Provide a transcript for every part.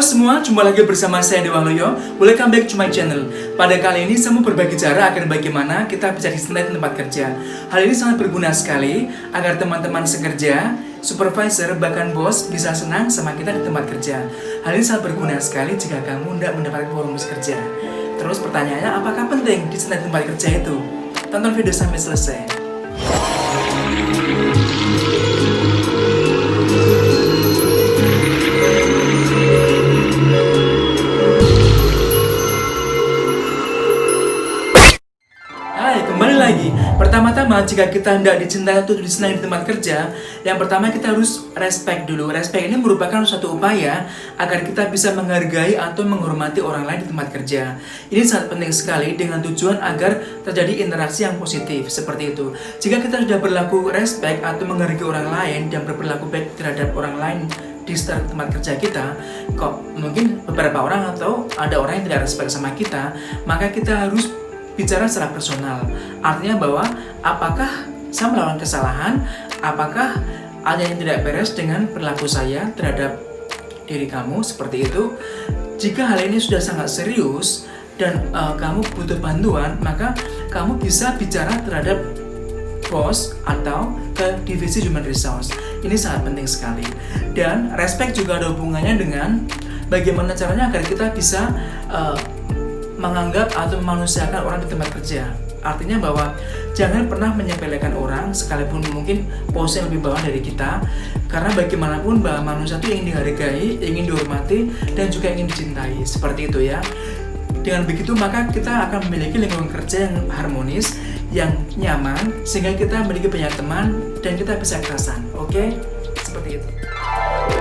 Halo semua, jumpa lagi bersama saya Dewa Loyo. Welcome back to my channel. Pada kali ini saya mau berbagi cara agar bagaimana kita bisa disentai di tempat kerja. Hal ini sangat berguna sekali agar teman-teman sekerja, supervisor, bahkan bos bisa senang sama kita di tempat kerja. Hal ini sangat berguna sekali jika kamu tidak mendapatkan bonus kerja. Terus pertanyaannya, apakah penting disentai di tempat kerja itu? Tonton video sampai selesai. Kembali lagi, pertama-tama jika kita hendak dicintai atau disenangi di tempat kerja, yang pertama kita harus respect dulu. Respect ini merupakan suatu upaya agar kita bisa menghargai atau menghormati orang lain di tempat kerja. Ini sangat penting sekali dengan tujuan agar terjadi interaksi yang positif, seperti itu. Jika kita sudah berlaku respect atau menghargai orang lain dan berperilaku baik terhadap orang lain di sekitar tempat kerja kita, kok mungkin beberapa orang atau ada orang yang tidak respect sama kita, maka kita harus bicara secara personal. Artinya bahwa apakah saya melakukan kesalahan, apakah ada yang tidak beres dengan perilaku saya terhadap diri kamu, seperti itu. Jika hal ini sudah sangat serius dan kamu butuh bantuan, maka kamu bisa bicara terhadap bos atau ke divisi human resource. Ini sangat penting sekali. Dan respect juga ada hubungannya dengan bagaimana caranya agar kita bisa menganggap atau memanusiakan orang di tempat kerja. Artinya bahwa jangan pernah menyepelekan orang sekalipun mungkin posisi yang lebih bawah dari kita, karena bagaimanapun bahwa manusia itu ingin dihargai, ingin dihormati, dan juga ingin dicintai, seperti itu ya. Dengan begitu maka kita akan memiliki lingkungan kerja yang harmonis, yang nyaman, sehingga kita memiliki banyak teman dan kita bisa kerasan. Oke? Seperti itu.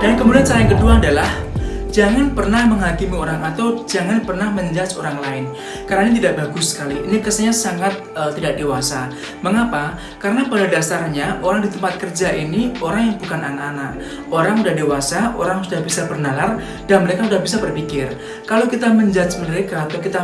Dan kemudian cara yang kedua adalah jangan pernah menghakimi orang atau jangan pernah menjudge orang lain, karena ini tidak bagus sekali. Ini kesannya sangat tidak dewasa. Mengapa? Karena pada dasarnya orang di tempat kerja ini orang yang bukan anak-anak. Orang sudah dewasa, orang sudah bisa bernalar, dan mereka sudah bisa berpikir. Kalau kita menjudge mereka atau kita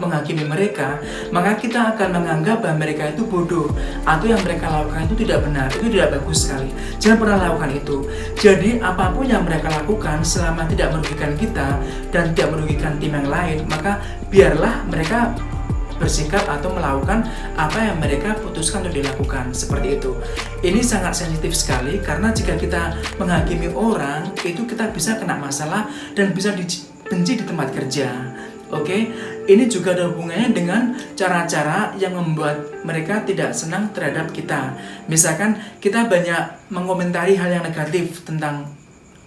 menghakimi mereka, maka kita akan menganggap bahwa mereka itu bodoh atau yang mereka lakukan itu tidak benar. Itu tidak bagus sekali. Jangan pernah lakukan itu. Jadi apapun yang mereka lakukan selama tidak merugikan kita dan tidak merugikan tim yang lain, maka biarlah mereka bersikap atau melakukan apa yang mereka putuskan untuk dilakukan, seperti itu. Ini sangat sensitif sekali karena jika kita menghakimi orang, itu kita bisa kena masalah dan bisa dibenci di tempat kerja. Oke, ini juga ada hubungannya dengan cara-cara yang membuat mereka tidak senang terhadap kita. Misalkan kita banyak mengomentari hal yang negatif tentang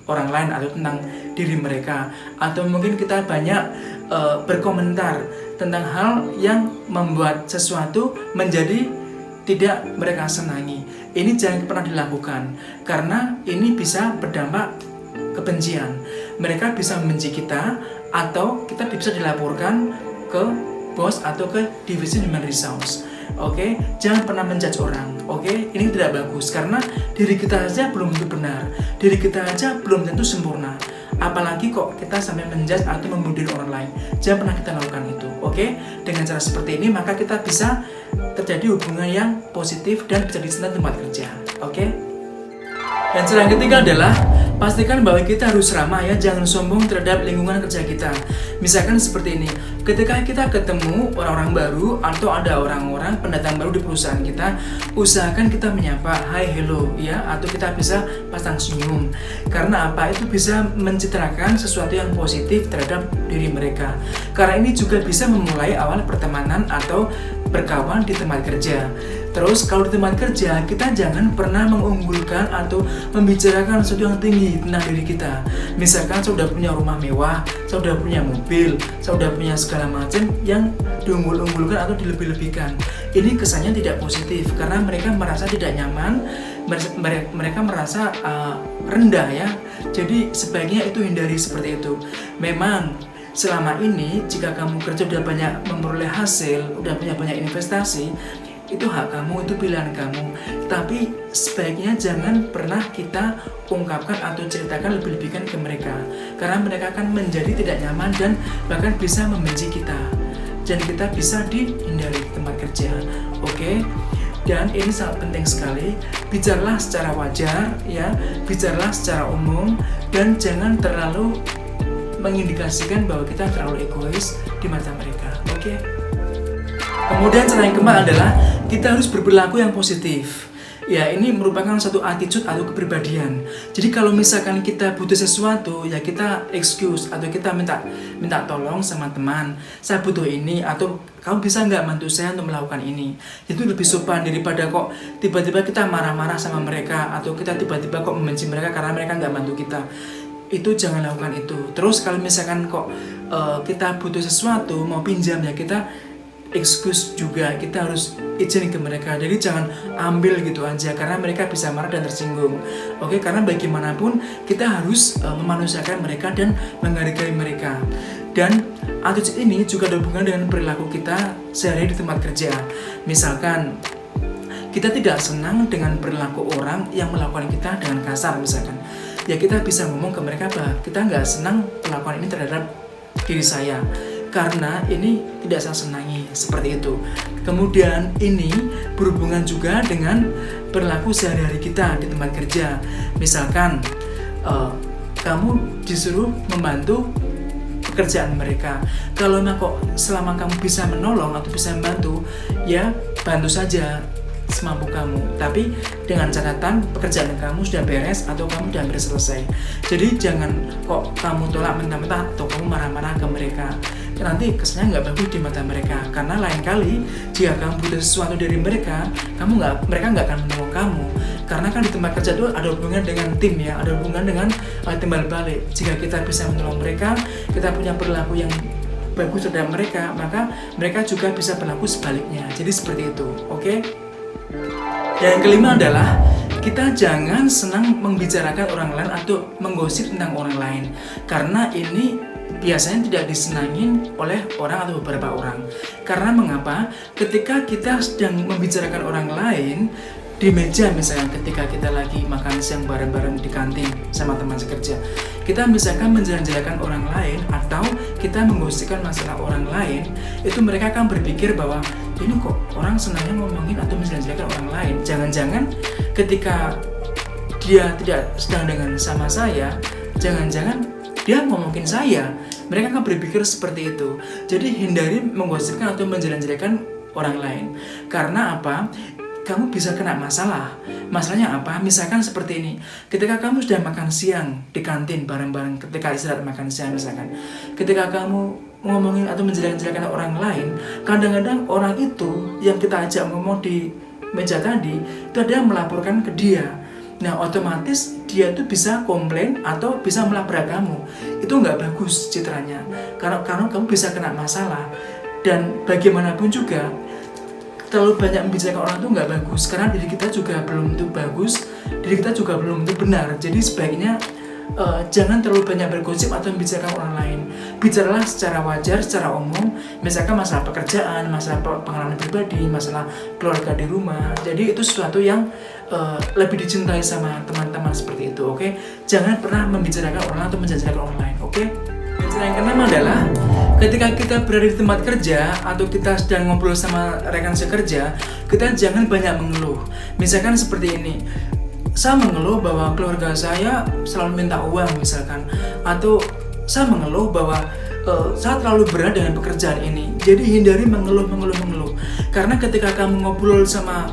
orang lain atau tentang diri mereka, atau mungkin kita banyak berkomentar tentang hal yang membuat sesuatu menjadi tidak mereka senangi. Ini jangan pernah dilakukan karena ini bisa berdampak kebencian. Mereka bisa membenci kita atau kita bisa dilaporkan ke bos atau ke divisi human resource. Oke, jangan pernah menjudge orang. Oke, ini tidak bagus karena diri kita saja belum tentu benar, diri kita saja belum tentu sempurna. Apalagi kok kita sampai menjudge atau membunuh orang lain. Jangan pernah kita lakukan itu. Oke, dengan cara seperti ini maka kita bisa terjadi hubungan yang positif dan bisa disenangi tempat kerja. Oke. Dan cara yang ketiga adalah pastikan bahwa kita harus ramah ya, jangan sombong terhadap lingkungan kerja kita. Misalkan seperti ini, ketika kita ketemu orang-orang baru atau ada orang-orang pendatang baru di perusahaan kita, usahakan kita menyapa, hi, hello ya, atau kita bisa pasang senyum. Karena apa? Itu bisa mencitrakan sesuatu yang positif terhadap diri mereka. Karena ini juga bisa memulai awal pertemanan atau berkawan di tempat kerja. Terus kalau di tempat kerja kita jangan pernah mengunggulkan atau membicarakan sesuatu yang tinggi tentang diri kita. Misalkan saya sudah punya rumah mewah, saya sudah punya mobil, saya sudah punya segala macam yang diunggul-unggulkan atau dilebih-lebihkan. Ini kesannya tidak positif karena mereka merasa tidak nyaman, mereka merasa rendah ya. Jadi sebaiknya itu hindari seperti itu. Memang selama ini jika kamu kerja udah banyak memperoleh hasil, udah punya banyak investasi, itu hak kamu, itu pilihan kamu. Tapi sebaiknya jangan pernah kita ungkapkan atau ceritakan lebih-lebihkan ke mereka, karena mereka akan menjadi tidak nyaman dan bahkan bisa membenci kita. Dan kita bisa dihindari di tempat kerja. Oke? Dan ini sangat penting sekali. Bicaralah secara wajar ya, bicaralah secara umum dan jangan terlalu mengindikasikan bahwa kita terlalu egois di mata mereka. Oke. Kemudian cara yang keempat adalah kita harus berperilaku yang positif. Ya, ini merupakan satu attitude atau kepribadian. Jadi kalau misalkan kita butuh sesuatu, ya kita excuse atau kita minta tolong sama teman. Saya butuh ini, atau kamu bisa nggak bantu saya untuk melakukan ini. Itu lebih sopan daripada kok tiba-tiba kita marah-marah sama mereka, atau kita tiba-tiba kok membenci mereka karena mereka nggak bantu kita. Itu jangan lakukan itu. Terus kalau misalkan kok kita butuh sesuatu, mau pinjam, ya kita excuse juga, kita harus izin ke mereka. Jadi jangan ambil gitu aja karena mereka bisa marah dan tersinggung. Oke, karena bagaimanapun kita harus memanusiakan mereka dan menghargai mereka. Dan attitude ini juga ada hubungan dengan perilaku kita sehari di tempat kerja. Misalkan kita tidak senang dengan perilaku orang yang melakukan kita dengan kasar misalkan, ya kita bisa ngomong ke mereka bahwa kita nggak senang perlakuan ini terhadap diri saya, karena ini tidak saya senangi, seperti itu. Kemudian ini berhubungan juga dengan perilaku sehari-hari kita di tempat kerja. Misalkan kamu disuruh membantu pekerjaan mereka. Kalau memang kok selama kamu bisa menolong atau bisa membantu, ya bantu saja semampu kamu, tapi dengan catatan pekerjaan kamu sudah beres atau kamu sudah hampir selesai. Jadi jangan kok kamu tolak mentah-mentah atau kamu marah-marah ke mereka, nanti kesannya nggak bagus di mata mereka. Karena lain kali jika kamu butuh sesuatu dari mereka, mereka nggak akan menolong kamu. Karena kan di tempat kerja itu ada hubungan dengan tim, ya, ada hubungan dengan timbal balik. Jika kita bisa menolong mereka, kita punya perilaku yang bagus terhadap mereka, maka mereka juga bisa berlaku sebaliknya. Jadi seperti itu, oke? Yang kelima adalah kita jangan senang membicarakan orang lain atau menggosip tentang orang lain, karena ini biasanya tidak disenangin oleh orang atau beberapa orang. Karena mengapa? Ketika kita sedang membicarakan orang lain di meja, misalnya ketika kita lagi makan siang bareng-bareng di kantin sama teman sekerja, kita misalkan menjelaskan orang lain atau kita menggosipkan masalah orang lain, itu mereka akan berpikir bahwa ini kok orang senangnya ngomongin atau menjelaskan orang lain. Jangan-jangan ketika dia tidak sedang dengan sama saya, jangan-jangan dia ngomongin saya. Mereka akan berpikir seperti itu. Jadi hindari menggosipkan atau menjelaskan orang lain. Karena apa? Kamu bisa kena masalah. Masalahnya apa? Misalkan seperti ini. Ketika kamu sudah makan siang di kantin bareng-bareng, ketika istirahat makan siang misalkan, ketika kamu ngomongin atau menjelaskan orang lain, kadang-kadang orang itu yang kita ajak ngomong di meja tadi, itu ada yang melaporkan ke dia. Nah, otomatis dia itu bisa komplain atau bisa melabrak kamu. Itu nggak bagus citranya. Karena kamu bisa kena masalah. Dan bagaimanapun juga, terlalu banyak membicarakan orang itu nggak bagus, karena diri kita juga belum tentu bagus, diri kita juga belum tentu benar. Jadi sebaiknya jangan terlalu banyak bergosip atau membicarakan orang lain. Bicaralah secara wajar, secara umum. Misalkan masalah pekerjaan, masalah pengalaman pribadi, masalah keluarga di rumah. Jadi itu sesuatu yang lebih dicintai sama teman-teman seperti itu, oke? Jangan pernah membicarakan orang atau menjajahkan orang lain, oke? Dan cara yang keenam adalah ketika kita berada di tempat kerja atau kita sedang ngobrol sama rekan sekerja, kita jangan banyak mengeluh. Misalkan seperti ini, saya mengeluh bahwa keluarga saya selalu minta uang misalkan, atau saya mengeluh bahwa saya terlalu berat dengan pekerjaan ini. Jadi hindari mengeluh. Karena ketika kamu ngobrol sama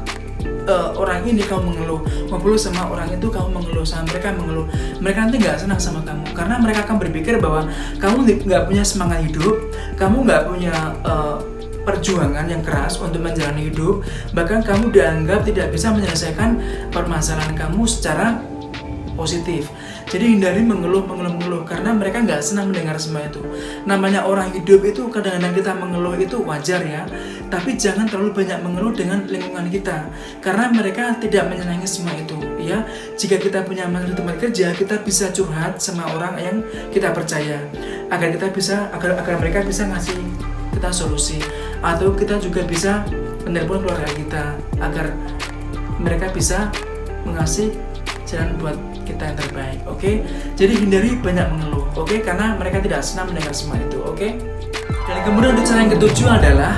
orang ini kamu mengeluh, ngobrol sama orang itu kamu mengeluh, sama mereka mengeluh, mereka nanti nggak senang sama kamu, karena mereka akan berpikir bahwa kamu nggak punya semangat hidup, kamu nggak punya perjuangan yang keras untuk menjalani hidup, bahkan kamu dianggap tidak bisa menyelesaikan permasalahan kamu secara positif. Jadi hindari mengeluh, karena mereka nggak senang mendengar semua itu. Namanya orang hidup itu kadang-kadang kita mengeluh itu wajar ya, tapi jangan terlalu banyak mengeluh dengan lingkungan kita, karena mereka tidak menyenangi semua itu. Ya, jika kita punya masalah di tempat kerja, kita bisa curhat sama orang yang kita percaya, agar mereka bisa ngasih kita solusi, atau kita juga bisa menelepon keluarga kita agar mereka bisa mengasih jalan buat kita yang terbaik, oke? Jadi hindari banyak mengeluh, oke? Karena mereka tidak senang mendengar semua itu, oke? Dan kemudian untuk cara yang ketujuh adalah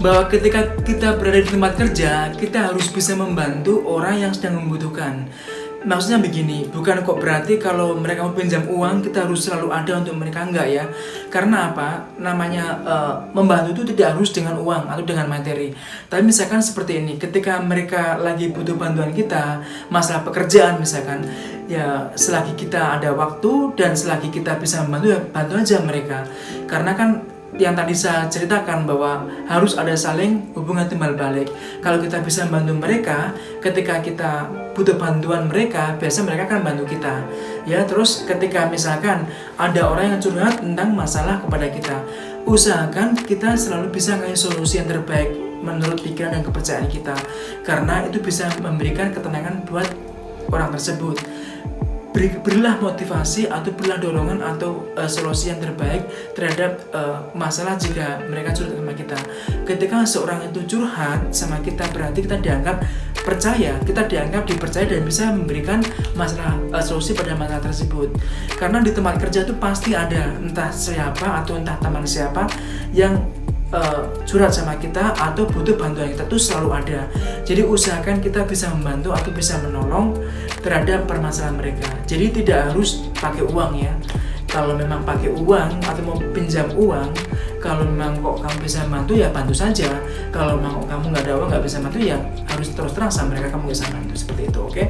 bahwa ketika kita berada di tempat kerja, kita harus bisa membantu orang yang sedang membutuhkan. Maksudnya begini, bukan kok berarti kalau mereka mau pinjam uang kita harus selalu ada untuk mereka, enggak ya. Karena apa? Namanya membantu itu tidak harus dengan uang atau dengan materi. Tapi misalkan seperti ini, ketika mereka lagi butuh bantuan kita, masalah pekerjaan misalkan, ya selagi kita ada waktu dan selagi kita bisa membantu, ya bantu aja mereka. Karena kan yang tadi saya ceritakan bahwa harus ada saling hubungan timbal balik. Kalau kita bisa membantu mereka, ketika kita butuh bantuan mereka, biasanya mereka akan bantu kita. Ya, terus ketika misalkan ada orang yang curhat tentang masalah kepada kita, usahakan kita selalu bisa ngasih solusi yang terbaik menurut pikiran dan kepercayaan kita. Karena itu bisa memberikan ketenangan buat orang tersebut. Berilah motivasi atau berilah dorongan atau solusi yang terbaik terhadap masalah jika mereka curhat sama kita. Ketika seorang itu curhat sama kita, berarti kita dianggap percaya, kita dianggap dipercaya dan bisa memberikan masalah solusi pada masalah tersebut. Karena di tempat kerja itu pasti ada entah siapa atau entah teman siapa yang curhat sama kita atau butuh bantuan kita, itu selalu ada. Jadi usahakan kita bisa membantu atau bisa menolong terhadap permasalahan mereka. Jadi tidak harus pakai uang ya. Kalau memang pakai uang atau mau pinjam uang, kalau memang kok kamu bisa bantu ya bantu saja. Kalau memang kamu nggak ada uang nggak bisa bantu ya harus terus terang sama mereka kamu bisa bantu, seperti itu, oke?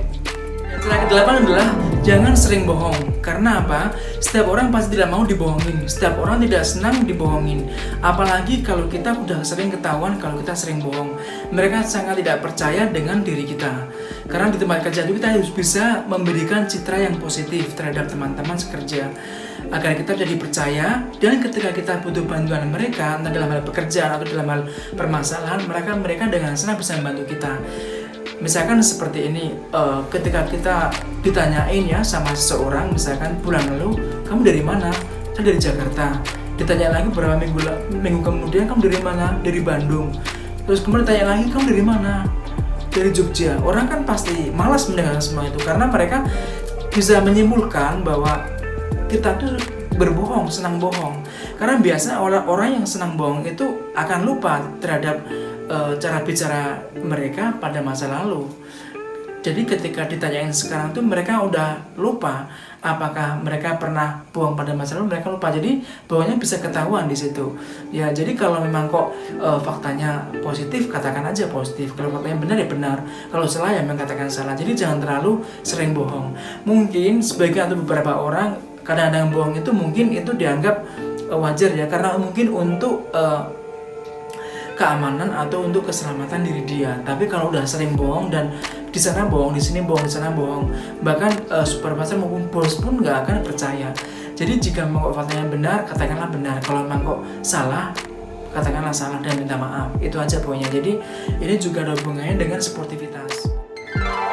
Yang terakhir ke-8 adalah jangan sering bohong. Karena apa? Setiap orang pasti tidak mau dibohongin. Setiap orang tidak senang dibohongin. Apalagi kalau kita udah sering ketahuan kalau kita sering bohong. Mereka sangat tidak percaya dengan diri kita. Karena di tempat kerja itu kita harus bisa memberikan citra yang positif terhadap teman-teman sekerja, agar kita jadi percaya, dan ketika kita butuh bantuan mereka, entah dalam hal pekerjaan atau dalam hal permasalahan, mereka dengan senang bisa membantu kita. Misalkan seperti ini, ketika kita ditanyain ya sama seseorang, misalkan bulan lalu kamu dari mana? Saya dari Jakarta. Ditanya lagi beberapa minggu kemudian, kamu dari mana? Dari Bandung. Terus kemudian tanya lagi, kamu dari mana? Dari Jogja. Orang kan pasti malas mendengar semua itu, karena mereka bisa menyimpulkan bahwa kita tuh berbohong, senang bohong. Karena biasa orang yang senang bohong itu akan lupa terhadap cara bicara mereka pada masa lalu. Jadi ketika ditanyain sekarang tuh mereka udah lupa apakah mereka pernah bohong pada masa lalu, mereka lupa. Jadi bohongnya bisa ketahuan di situ. Ya, jadi kalau memang kok faktanya positif, katakan aja positif. Kalau faktanya benar ya benar. Kalau salah ya memang katakan salah. Jadi jangan terlalu sering bohong. Mungkin sebagian atau beberapa orang kadang-kadang bohong itu mungkin itu dianggap wajar ya, karena mungkin untuk keamanan atau untuk keselamatan diri dia. Tapi kalau udah sering bohong dan di sana bohong, di sini bohong, di sana bohong, bahkan supervisor maupun bos pun nggak akan percaya. Jadi jika memang faktanya benar, katakanlah benar. Kalau memang kok salah, katakanlah salah dan minta maaf. Itu aja pokoknya. Jadi ini juga ada hubungannya dengan sportivitas.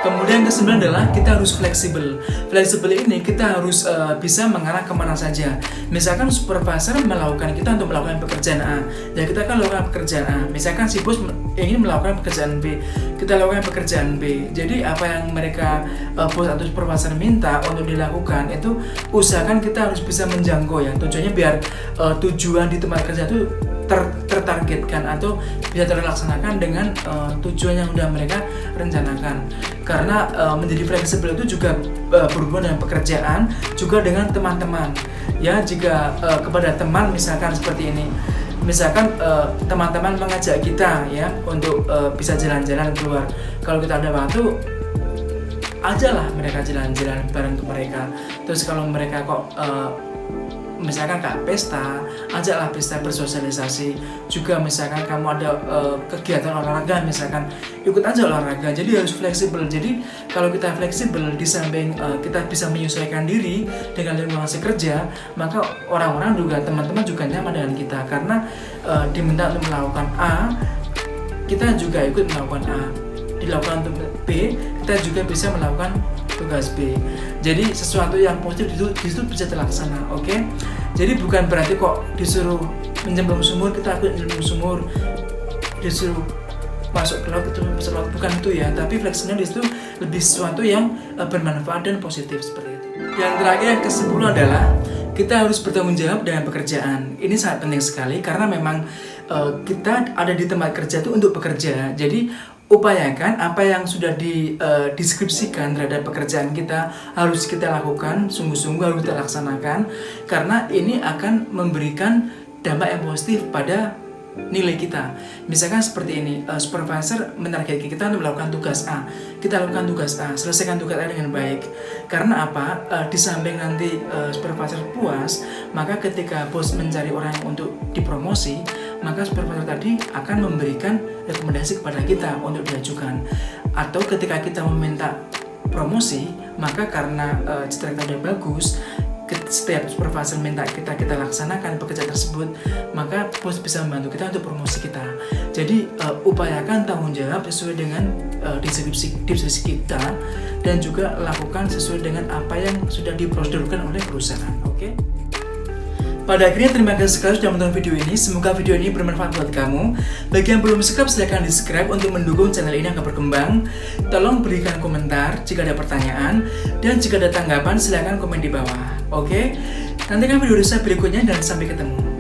Kemudian ke-9 adalah kita harus fleksibel. Fleksibel ini kita harus bisa mengarah kemana saja. Misalkan supervisor melakukan kita untuk melakukan pekerjaan A, ya kita akan lakukan pekerjaan A. Misalkan si bos ingin melakukan pekerjaan B, kita lakukan pekerjaan B. Jadi apa yang mereka bos atau supervisor minta untuk dilakukan itu usahakan kita harus bisa menjangkau ya. Tujuannya biar tujuan di tempat kerja itu tertargetkan atau bisa terlaksanakan dengan tujuan yang sudah mereka rencanakan. Karena menjadi fleksibel itu juga berhubungan dengan pekerjaan, juga dengan teman-teman. Ya, jika kepada teman misalkan seperti ini, misalkan teman-teman mengajak kita ya untuk bisa jalan-jalan keluar. Kalau kita ada waktu, ajalah mereka jalan-jalan bareng ke mereka. Terus kalau mereka kok misalkan kak pesta, ajaklah pesta bersosialisasi. Juga misalkan kamu ada kegiatan olahraga, misalkan ikut aja olahraga. Jadi harus fleksibel. Jadi kalau kita fleksibel, di samping kita bisa menyesuaikan diri dengan lingkungan kerja, maka orang-orang juga, teman-teman juga nyaman dengan kita. Karena diminta untuk melakukan A, kita juga ikut melakukan A. Dilakukan untuk B, kita juga bisa melakukan tugas B. Jadi sesuatu yang positif itu bisa terlaksana, oke? Jadi bukan berarti kok disuruh menyemplung sumur kita ikut menyemplung sumur, disuruh masuk ke laut itu masuk laut, bukan itu ya. Tapi fleksibel di situ lebih sesuatu yang bermanfaat dan positif seperti itu. Yang terakhir, yang ke-10 adalah kita harus bertanggung jawab dengan pekerjaan. Ini sangat penting sekali karena memang kita ada di tempat kerja itu untuk bekerja. Jadi upayakan apa yang sudah dideskripsikan terhadap pekerjaan kita harus kita lakukan, sungguh-sungguh harus kita laksanakan, karena ini akan memberikan dampak yang positif pada nilai kita. Misalkan seperti ini, supervisor menargetkan kita untuk melakukan tugas A. Kita lakukan tugas A, selesaikan tugas A dengan baik. Karena apa? Di samping nanti supervisor puas, maka ketika bos mencari orang untuk dipromosi, maka supervisor tadi akan memberikan rekomendasi kepada kita untuk diajukan. Atau ketika kita meminta promosi, maka karena citra kita sudah bagus, setiap supervisor minta kita laksanakan pekerjaan tersebut, maka bos bisa membantu kita untuk promosi kita. Jadi upayakan tanggung jawab sesuai dengan deskripsi kita, dan juga lakukan sesuai dengan apa yang sudah diprosedurkan oleh perusahaan. Oke? Pada akhirnya terima kasih sekali sudah menonton video ini. Semoga video ini bermanfaat buat kamu. Bagi yang belum subscribe, silahkan di subscribe untuk mendukung channel ini agar berkembang. Tolong berikan komentar jika ada pertanyaan, dan jika ada tanggapan silahkan komen di bawah. Oke? Nantikan video saya berikutnya dan sampai ketemu.